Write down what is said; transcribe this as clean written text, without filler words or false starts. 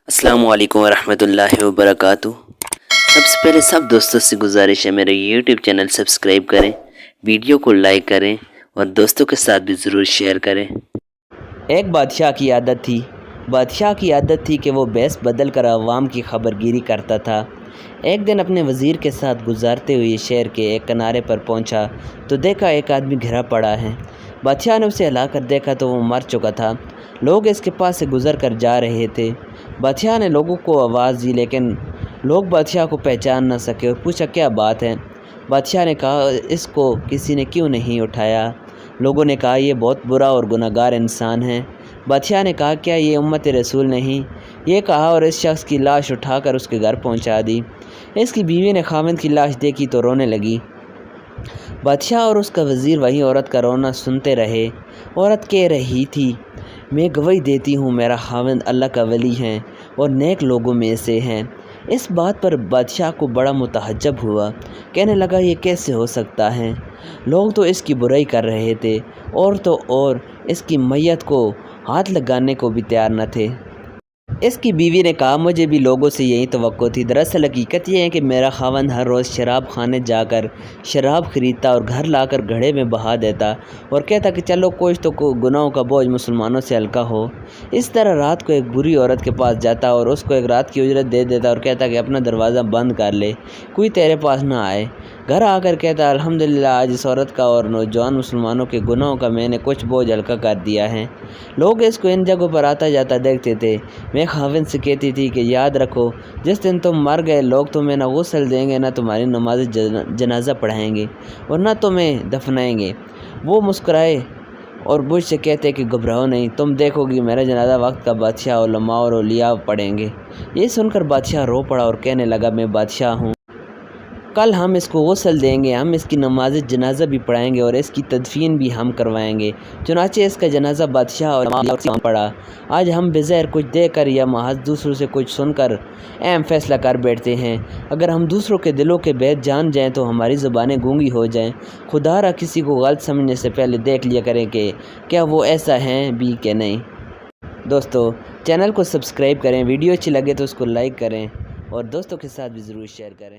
السلام علیکم ورحمۃ اللہ وبرکاتہ۔ سب سے پہلے سب دوستوں سے گزارش ہے میرے یوٹیوب چینل سبسکرائب کریں، ویڈیو کو لائک کریں اور دوستوں کے ساتھ بھی ضرور شیئر کریں۔ ایک بادشاہ کی عادت تھی کہ وہ بیس بدل کر عوام کی خبر گیری کرتا تھا۔ ایک دن اپنے وزیر کے ساتھ گزارتے ہوئے شہر کے ایک کنارے پر پہنچا تو دیکھا ایک آدمی گھرا پڑا ہے۔ بادشاہ نے اسے ہلا کر دیکھا تو وہ مر چکا تھا۔ لوگ اس کے پاس سے گزر کر جا رہے تھے۔ بادشاہ نے لوگوں کو آواز دی لیکن لوگ بادشاہ کو پہچان نہ سکے اور پوچھا کیا بات ہے۔ بادشاہ نے کہا اس کو کسی نے کیوں نہیں اٹھایا۔ لوگوں نے کہا یہ بہت برا اور گناہگار انسان ہے۔ بادشاہ نے کہا کیا یہ امت رسول نہیں؟ یہ کہا اور اس شخص کی لاش اٹھا کر اس کے گھر پہنچا دی۔ اس کی بیوی نے خاوند کی لاش دیکھی تو رونے لگی۔ بادشاہ اور اس کا وزیر وہی عورت کا رونا سنتے رہے۔ عورت کہہ رہی تھی میں گواہی دیتی ہوں میرا خاوند اللہ کا ولی ہے اور نیک لوگوں میں سے ہیں۔ اس بات پر بادشاہ کو بڑا متعجب ہوا۔ کہنے لگا یہ کیسے ہو سکتا ہے؟ لوگ تو اس کی برائی کر رہے تھے اور اس کی میت کو ہاتھ لگانے کو بھی تیار نہ تھے۔ اس کی بیوی نے کہا مجھے بھی لوگوں سے یہی توقع تھی۔ دراصل حقیقت یہ ہے کہ میرا خاوند ہر روز شراب خانے جا کر شراب خریدتا اور گھر لا کر گھڑے میں بہا دیتا اور کہتا کہ چلو کچھ تو گناہوں کا بوجھ مسلمانوں سے ہلکا ہو۔ اس طرح رات کو ایک بری عورت کے پاس جاتا اور اس کو ایک رات کی اجرت دے دیتا اور کہتا کہ اپنا دروازہ بند کر لے، کوئی تیرے پاس نہ آئے۔ گھر آ کر کہتا الحمدللہ آج اس عورت کا اور نوجوان مسلمانوں کے گناہوں کا میں نے کچھ بوجھ ہلکا کر دیا ہے۔ لوگ اس کو ان جگہوں پر آتا جاتا دیکھتے تھے۔ میں خاوند سے کہتی تھی کہ یاد رکھو جس دن تم مر گئے لوگ تمہیں نہ غسل دیں گے، نہ تمہاری نماز جنازہ پڑھائیں گے اور نہ تمہیں دفنائیں گے۔ وہ مسکرائے اور مجھ سے کہتے کہ گھبراؤ نہیں، تم دیکھو گی میرا جنازہ وقت کا بادشاہ علماء اور اولیاء پڑھیں گے۔ یہ سن کر بادشاہ رو پڑا اور کہنے لگا میں بادشاہ ہوں، کل ہم اس کو غسل دیں گے، ہم اس کی نماز جنازہ بھی پڑھائیں گے اور اس کی تدفین بھی ہم کروائیں گے۔ چنانچہ اس کا جنازہ بادشاہ اور علماء پڑھا۔ آج ہم بظاہر کچھ دے کر یا محض دوسروں سے کچھ سن کر اہم فیصلہ کر بیٹھتے ہیں۔ اگر ہم دوسروں کے دلوں کے بھید جان جائیں تو ہماری زبانیں گونگی ہو جائیں۔ خدا را کسی کو غلط سمجھنے سے پہلے دیکھ لیا کریں کہ کیا وہ ایسا ہیں بھی کہ نہیں۔ دوستو چینل کو سبسکرائب کریں، ویڈیو اچھی لگے تو اس کو لائک کریں اور دوستوں کے ساتھ بھی ضرور شیئر کریں۔